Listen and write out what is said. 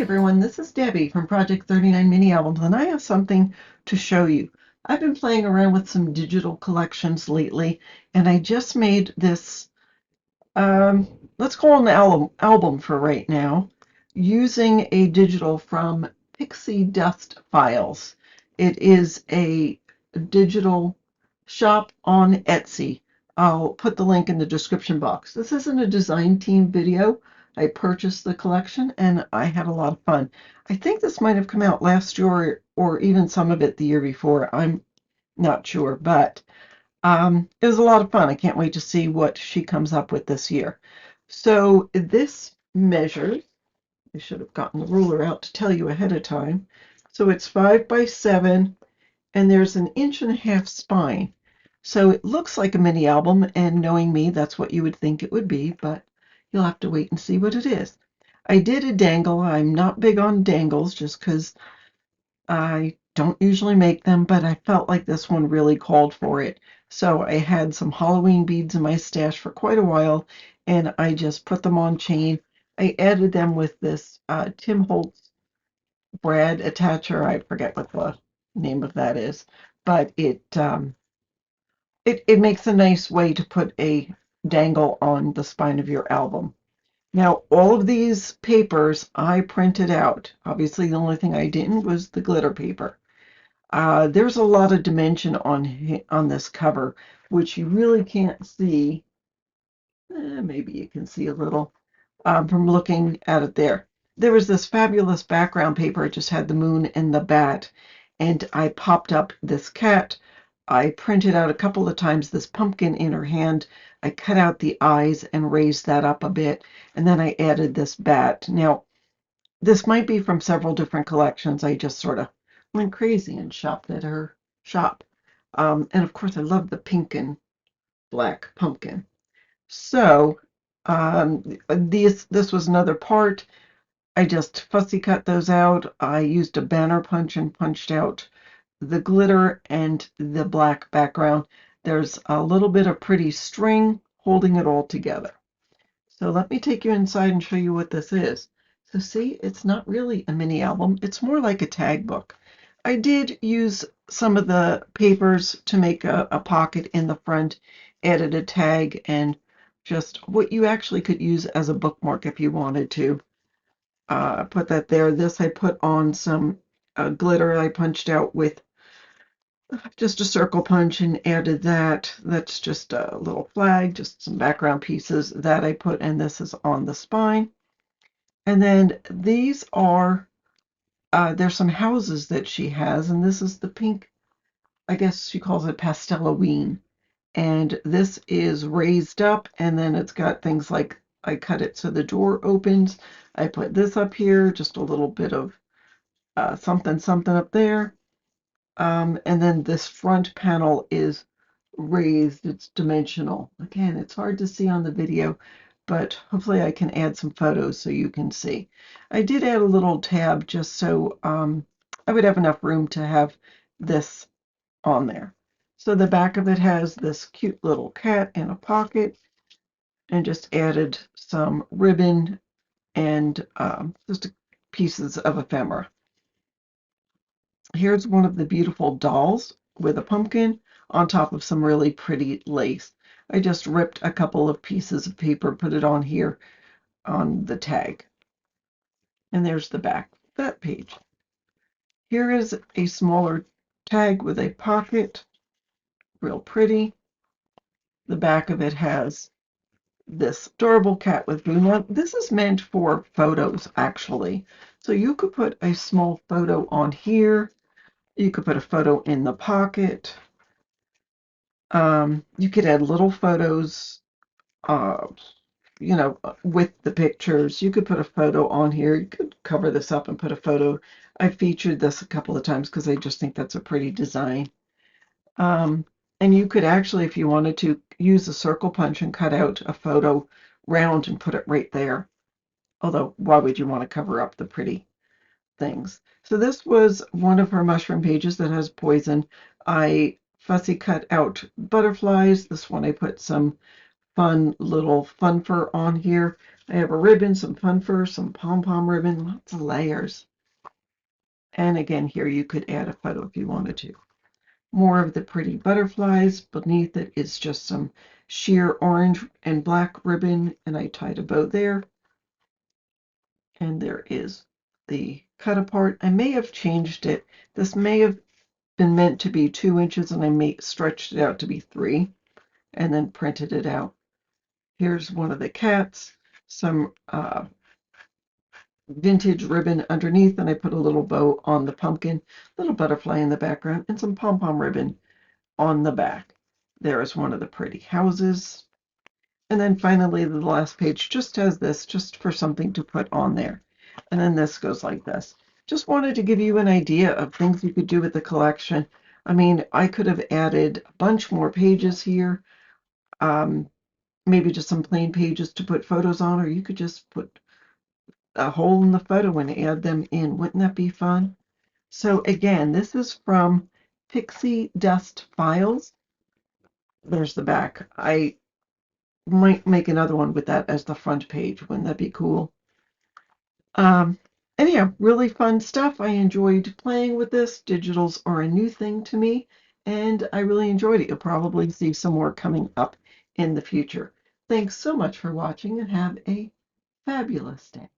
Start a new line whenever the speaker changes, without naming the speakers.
everyone, this is Debbie from Project 39 Mini Albums, and I have something to show you. I've been playing around with some digital collections lately, and I just made this, let's call it an album for right now, using a digital from PixieDustFiles. It is a digital shop on Etsy. I'll put the link in the description box. This isn't a design team video. I purchased the collection and I had a lot of fun. I think this might have come out last year or even some of it the year before. I'm not sure, but it was a lot of fun. I can't wait to see what she comes up with this year. So this measures, I should have gotten the ruler out to tell you ahead of time. So it's 5 by 7 and there's an 1.5-inch spine. So it looks like a mini album, and knowing me, that's what you would think it would be, but you'll have to wait and see what it is. I did a dangle. I'm not big on dangles just because I don't usually make them, but I felt like this one really called for it. So I had some Halloween beads in my stash for quite a while, and I just put them on chain. I added them with this Tim Holtz brad attacher. I forget what the name of that is, but it makes a nice way to put a dangle on the spine of your album. Now, all of these papers I printed out. Obviously, the only thing I didn't was the glitter paper. There's a lot of dimension on this cover, which you really can't see. Maybe you can see a little from looking at it there. There was this fabulous background paper. It just had the moon and the bat, and I popped up this cat. I printed out a couple of times this pumpkin in her hand. I cut out the eyes and raised that up a bit, and then I added this bat. Now, this might be from several different collections. I just sort of went crazy and shopped at her shop. And of course, I love the pink and black pumpkin. So this was another part. I just fussy cut those out. I used a banner punch and punched out the glitter and the black background. There's a little bit of pretty string holding it all together. So let me take you inside and show you what this is. So see, it's not really a mini album. It's more like a tag book. I did use some of the papers to make a pocket in the front, added a tag, and just what you actually could use as a bookmark if you wanted to. Put that there. This I put on some glitter I punched out with just a circle punch and added that. That's just a little flag, just some background pieces that I put, and this is on the spine. And then these are, there's some houses that she has, and this is the pink, I guess she calls it Pasteloween. And this is raised up, and then it's got things like I cut it so the door opens. I put this up here, just a little bit of something up there. And then this front panel is raised. It's dimensional. Again, it's hard to see on the video, but hopefully I can add some photos so you can see. I did add a little tab just so I would have enough room to have this on there. So the back of it has this cute little cat in a pocket, and just added some ribbon and just pieces of ephemera. Here's one of the beautiful dolls with a pumpkin on top of some really pretty lace. I just ripped a couple of pieces of paper, put it on here on the tag. And there's the back of that page. Here is a smaller tag with a pocket, real pretty. The back of it has this adorable cat with blue. Now, this is meant for photos, actually. So you could put a small photo on here. You could put a photo in the pocket. You could add little photos, with the pictures. You could put a photo on here. You could cover this up and put a photo. I featured this a couple of times because I just think that's a pretty design. And you could actually, if you wanted to, use a circle punch and cut out a photo round and put it right there. Although, why would you want to cover up the pretty things? So this was one of her mushroom pages that has poison. I fussy cut out butterflies. This one I put some fun little fun fur on here. I have a ribbon, some fun fur, some pom-pom ribbon, lots of layers. And again, here you could add a photo if you wanted to. More of the pretty butterflies. Beneath it is just some sheer orange and black ribbon, and I tied a bow there. And there is the cut apart. I may have changed it. This may have been meant to be 2 inches, and I may stretched it out to be 3 and then printed it out. Here's one of the cats, some vintage ribbon underneath, and I put a little bow on the pumpkin, little butterfly in the background, and some pom-pom ribbon on the back. There is one of the pretty houses. And then finally, the last page just has this, just for something to put on there. And then this goes like this. Just wanted to give you an idea of things you could do with the collection. I mean, I could have added a bunch more pages here. Maybe just some plain pages to put photos on, or you could just put a hole in the photo and add them in. Wouldn't that be fun? So again, this is from PixieDustFiles. There's the back. I might make another one with that as the front page. Wouldn't that be cool? Anyhow, really fun stuff. I enjoyed playing with this. Digitals are a new thing to me, and I really enjoyed it. You'll probably see some more coming up in the future. Thanks so much for watching, and have a fabulous day.